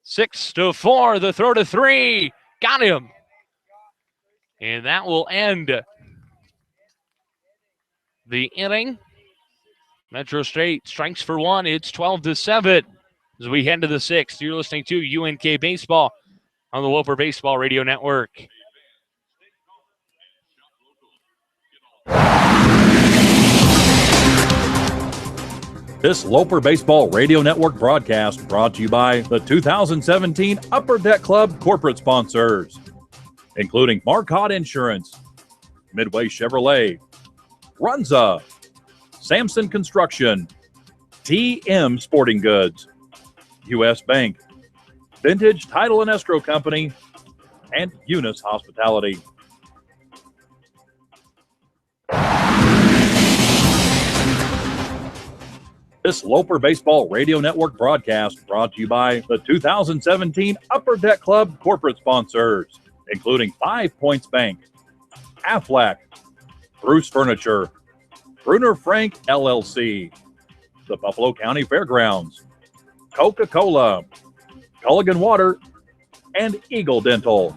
6-4. The throw to 3. Got him. And that will end the inning. Metro State strikes for 1. It's 12-7 as we head to the 6th. You're listening to UNK Baseball on the Loper Baseball Radio Network. This Loper Baseball Radio Network broadcast brought to you by the 2017 Upper Deck Club corporate sponsors, including Marcotte Insurance, Midway Chevrolet, Runza, Samson Construction, TM Sporting Goods, U.S. Bank, Vintage Title and Escrow Company, and Eunice Hospitality. This Loper Baseball Radio Network broadcast brought to you by the 2017 Upper Deck Club corporate sponsors, including 5 Points Bank, Aflac, Bruce Furniture, Bruner Frank LLC, the Buffalo County Fairgrounds, Coca-Cola, Culligan Water, and Eagle Dental.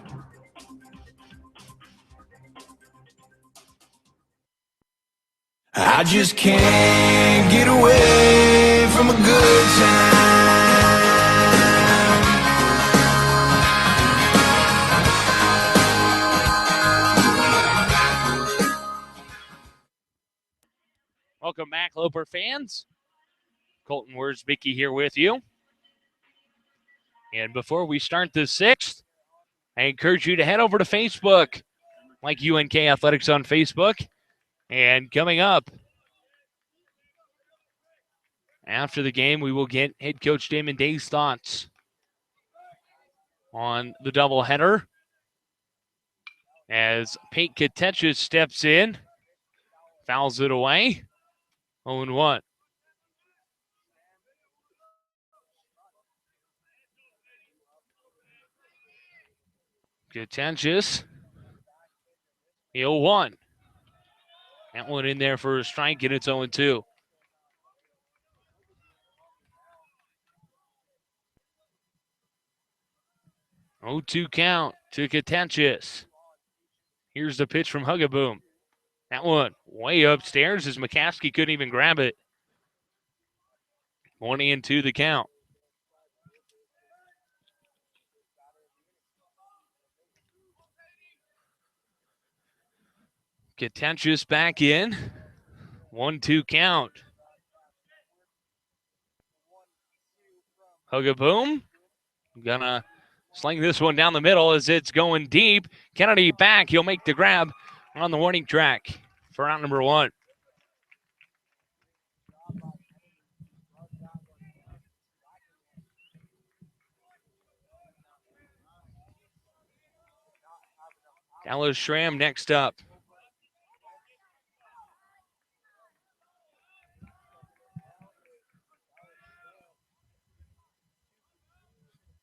I just can't get away from a good time. Welcome back, Loper fans. Colton Wurzbicki here with you. And before we start the 6th, I encourage you to head over to Facebook, like UNK Athletics on Facebook. And coming up after the game, we will get head coach Damon Day's thoughts on the doubleheader as Pate Katecha steps in, fouls it away. 0-1. Contentious. The 0-1. That one in there for a strike, and it's 0-2. Oh, 2 count to Contentious. Here's the pitch from Hugaboom. That one way upstairs as McCaskey couldn't even grab it. 1-2 the count. Contentious back in. 1-2 count. Hugaboom gonna sling this one down the middle as it's going deep. Kennedy back. He'll make the grab on the warning track for out number 1. Dallas Schramm next up.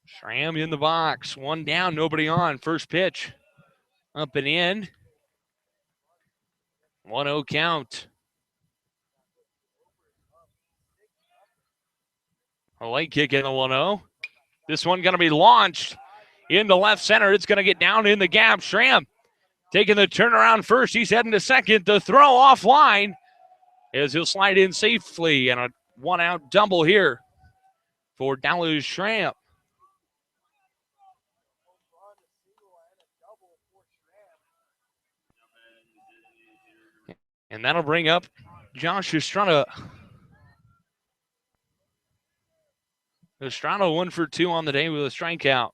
Schramm in the box. 1 down, nobody on. First pitch up and in. 1-0 count. A late kick in the 1-0. This one going to be launched into left center. It's going to get down in the gap. Schramm taking the turnaround first. He's heading to second. The throw offline as he'll slide in safely. And a 1-out double here for Dallas Schramm. And that'll bring up Josh Estrada. Estrada 1 for 2 on the day with a strikeout.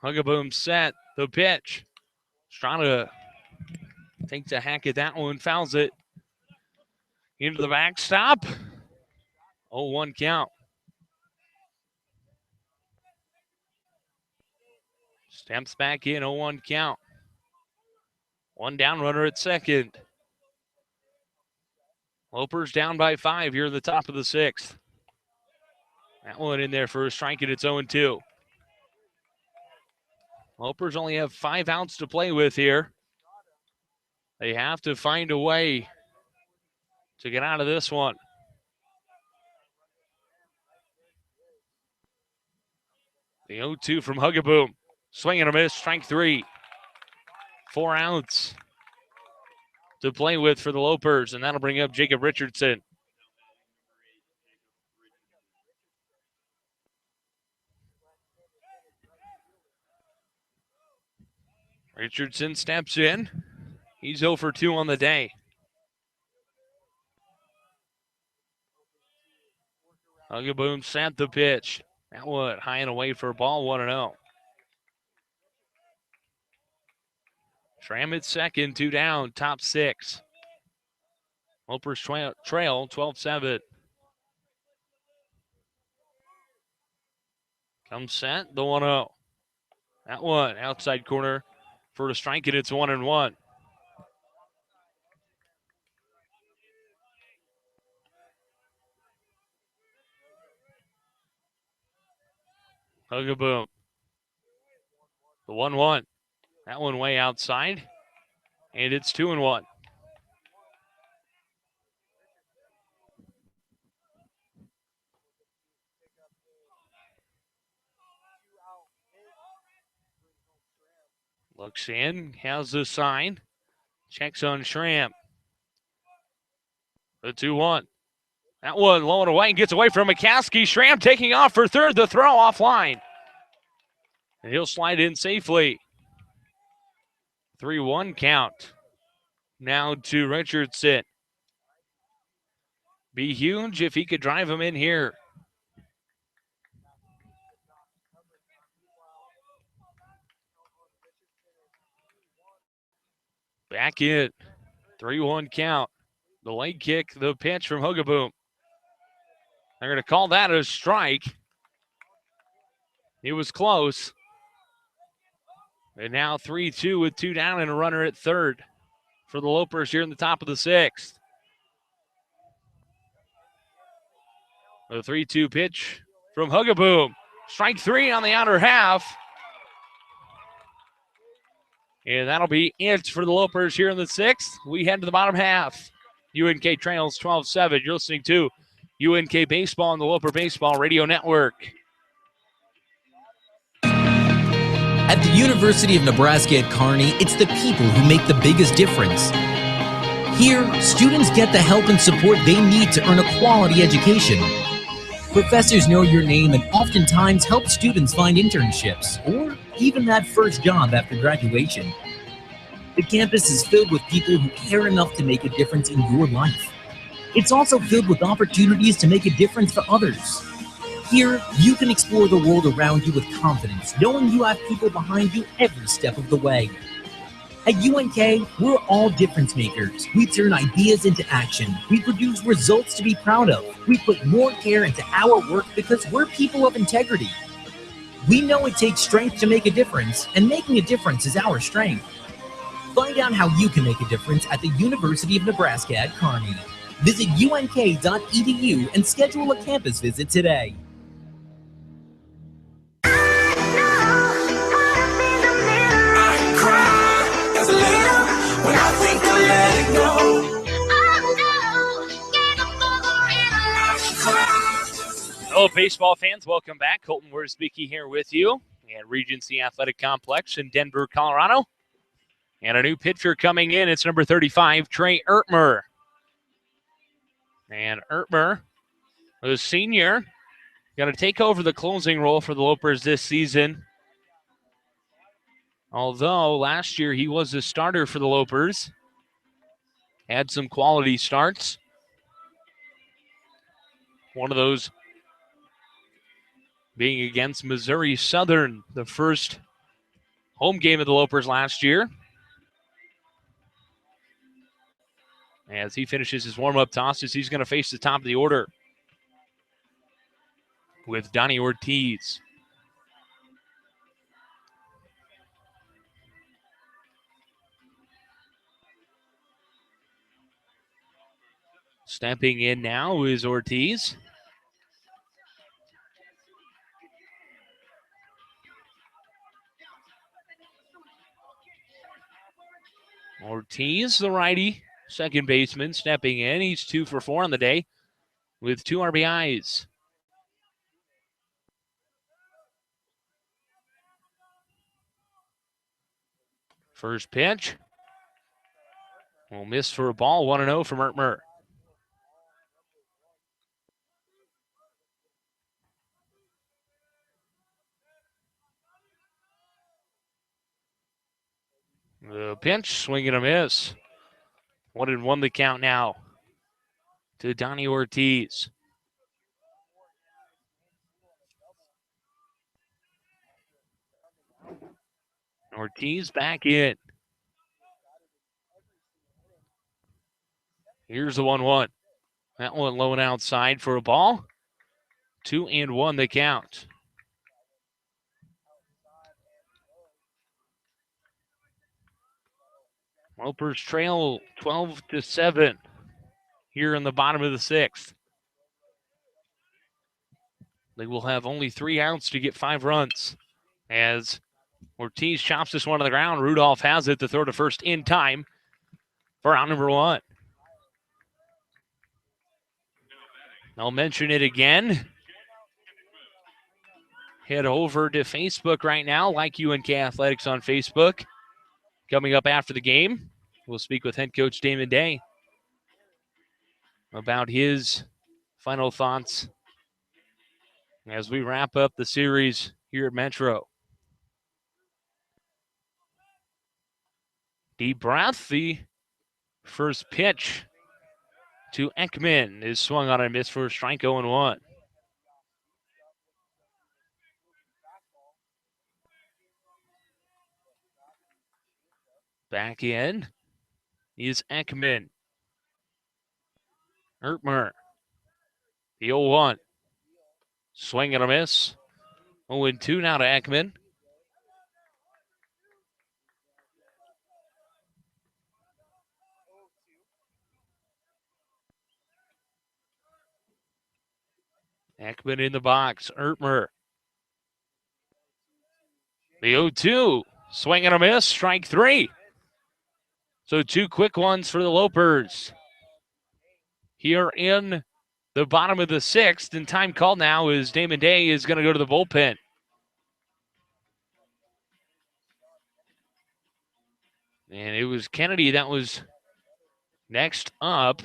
Hugaboom set the pitch. Estrada takes a hack at that one, fouls it into the backstop. 0-1 count. Stamps back in, 0-1 count. 1 down runner at second. Lopers down by 5 here in the top of the 6th. That one in there for a strike, and it's 0-2. Lopers only have 5 outs to play with here. They have to find a way to get out of this one. The 0-2 from Hugaboom. Swing and a miss, strike 3. 4 outs to play with for the Lopers, and that'll bring up Jacob Richardson. Richardson steps in. He's 0 for 2 on the day. Hugaboom sent the pitch. That one high and away for a ball, 1-0. Schramm at second, 2 down, top 6. Lopers trail 12-7. Comes set, the 1-0. That one outside corner for a strike, and it's 1-1. Hugaboom. The 1-1. That one way outside, and it's 2-1. Looks in, has the sign, checks on Schramm. The 2-1. That one low and away, gets away from McCaskey. Schramm taking off for third, the throw offline. And he'll slide in safely. 3-1 count. Now to Richardson. Be huge if he could drive him in here. Back in. 3-1 count. The leg kick, the pitch from Hugaboom. They're going to call that a strike. It was close. And now 3-2 with 2 down and a runner at third for the Lopers here in the top of the 6th. The 3-2 pitch from Hugaboom. Strike three on the outer half. And that'll be it for the Lopers here in the sixth. We head to the bottom half. UNK trails 12-7. You're listening to UNK Baseball on the Loper Baseball Radio Network. At the University of Nebraska at Kearney, it's the people who make the biggest difference. Here, students get the help and support they need to earn a quality education. Professors know your name and oftentimes help students find internships or even that first job after graduation. The campus is filled with people who care enough to make a difference in your life. It's also filled with opportunities to make a difference for others. Here, you can explore the world around you with confidence, knowing you have people behind you every step of the way. At UNK, we're all difference makers. We turn ideas into action. We produce results to be proud of. We put more care into our work because we're people of integrity. We know it takes strength to make a difference, and making a difference is our strength. Find out how you can make a difference at the University of Nebraska at Kearney. Visit unk.edu and schedule a campus visit today. Hello, baseball fans. Welcome back. Colton Worsbicky here with you at Regency Athletic Complex in Denver, Colorado. And a new pitcher coming in. It's number 35, Trey Ertmer. And Ertmer, the senior, going to take over the closing role for the Lopers this season. Although last year he was the starter for the Lopers. Had some quality starts. One of those being against Missouri Southern, the first home game of the Lopers last year. As he finishes his warm-up tosses, he's going to face the top of the order with Donnie Ortiz. Stepping in now is Ortiz. Ortiz, the righty, second baseman, stepping in. He's 2 for 4 on the day with 2 RBIs. First pitch. Will miss for a ball. 1-0 from Ertmer. The pitch, swing and a miss. 1-1 the count now to Donnie Ortiz. Ortiz back in. Here's the 1-1. That one low and outside for a ball. 2-1 the count. Lopers trail 12-7 here in the bottom of the sixth. They will have only 3 outs to get 5 runs. As Ortiz chops this one to the ground, Rudolph has it to throw to first in time for out number 1. I'll mention it again. Head over to Facebook right now, like UNK Athletics on Facebook. Coming up after the game, we'll speak with head coach Damon Day about his final thoughts as we wrap up the series here at Metro. Deep breath. The first pitch to Ekman is swung on and missed for a strike. 0-1. Back in is Ekman. Ertmer. The 0-1. Swing and a miss. 0-2 now to Ekman. Ekman in the box. Ertmer. The 0-2. Swing and a miss. Strike three. So two quick ones for the Lopers. Here in the bottom of the sixth, and time called now is Damon Day is going to go to the bullpen. And it was Kennedy that was next up,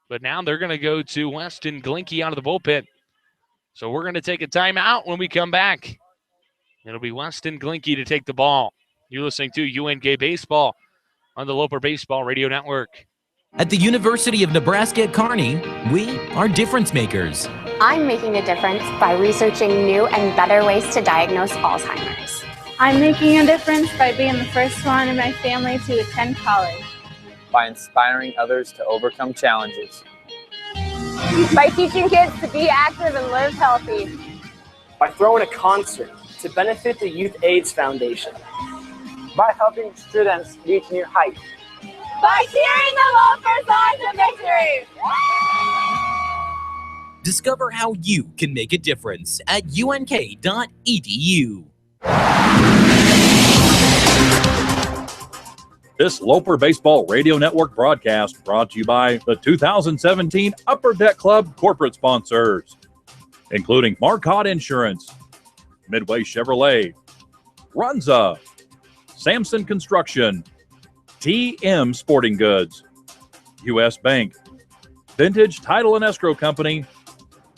but now they're going to go to Weston Glinke out of the bullpen. So we're going to take a timeout. When we come back, it'll be Weston Glinke to take the ball. You're listening to UNK Baseball on the Loper Baseball Radio Network. At the University of Nebraska at Kearney, we are difference makers. I'm making a difference by researching new and better ways to diagnose Alzheimer's. I'm making a difference by being the first one in my family to attend college. By inspiring others to overcome challenges. By teaching kids to be active and live healthy. By throwing a concert to benefit the Youth AIDS Foundation. By helping students reach new heights. By cheering the Lopers on to victory! Discover how you can make a difference at unk.edu. This Loper Baseball Radio Network broadcast brought to you by the 2017 Upper Deck Club corporate sponsors, including Marcotte Insurance, Midway Chevrolet, Runza, Samson Construction, TM Sporting Goods, U.S. Bank, Vintage Title and Escrow Company,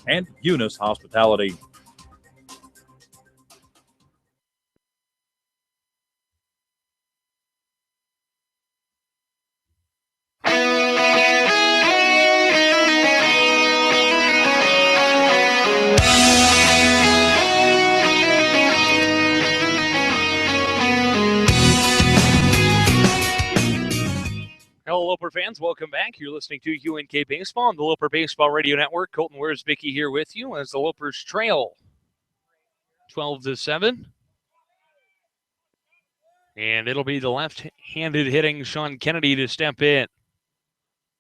and Eunice Hospitality. Hello, Loper fans. Welcome back. You're listening to UNK Baseball on the Loper Baseball Radio Network. Colton Wiersbicky here with you as the Lopers trail 12-7. And it'll be the left-handed hitting Sean Kennedy to step in.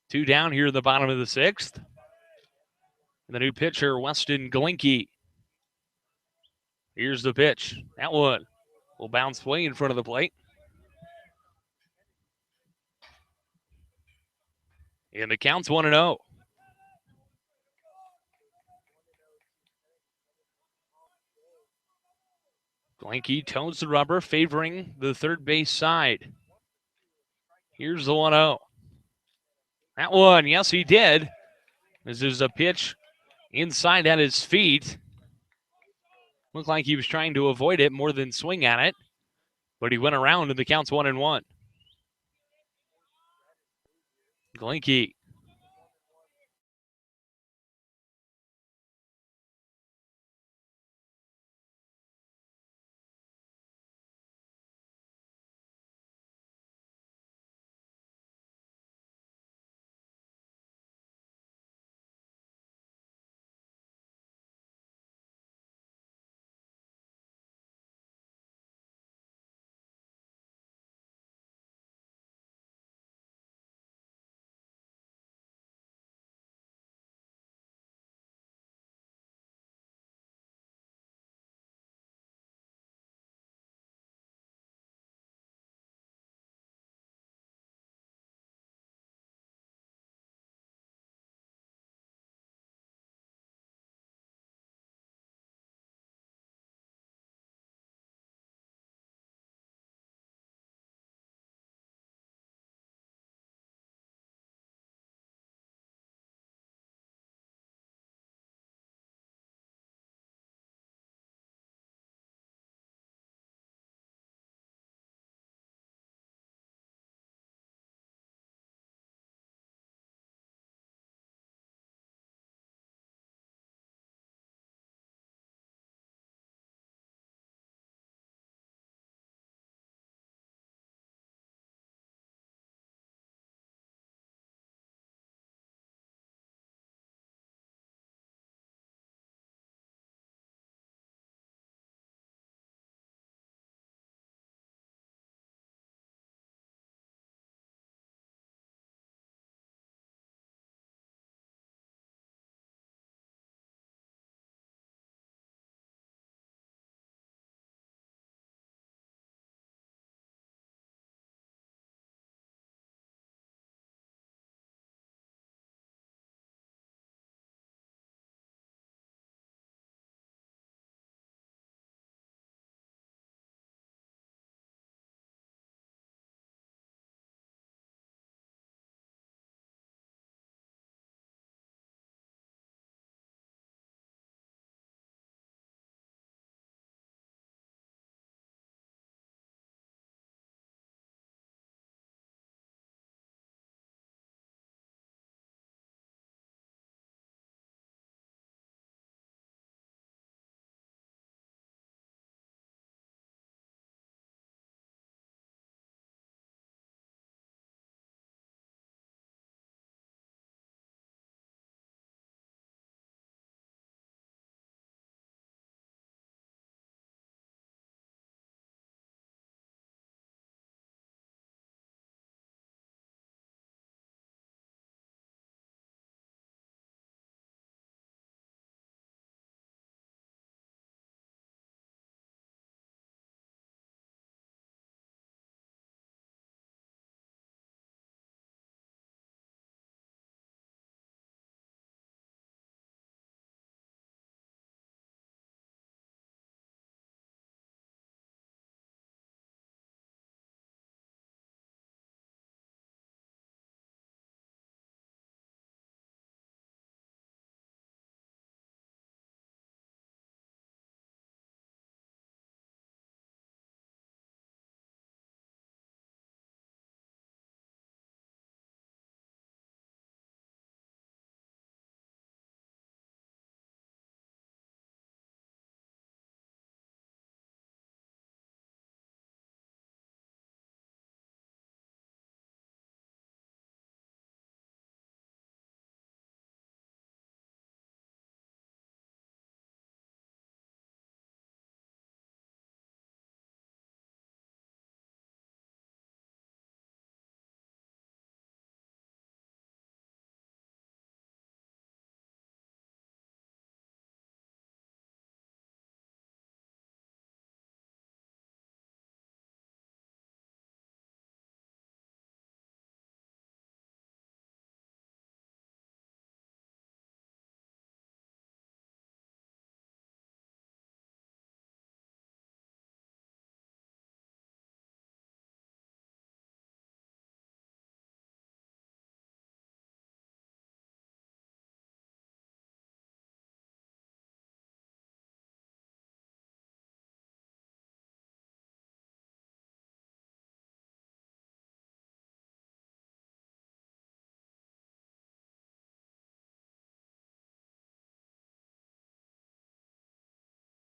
Two down here in the bottom of the sixth. And the new pitcher, Weston Glinke. Here's the pitch. That one will bounce way in front of the plate. And the count's 1-0. Glinke toes the rubber, favoring the third base side. Here's the 1-0. That one, yes, he did. This is a pitch inside at his feet. Looked like he was trying to avoid it more than swing at it. But he went around and the count's 1-1. Glinke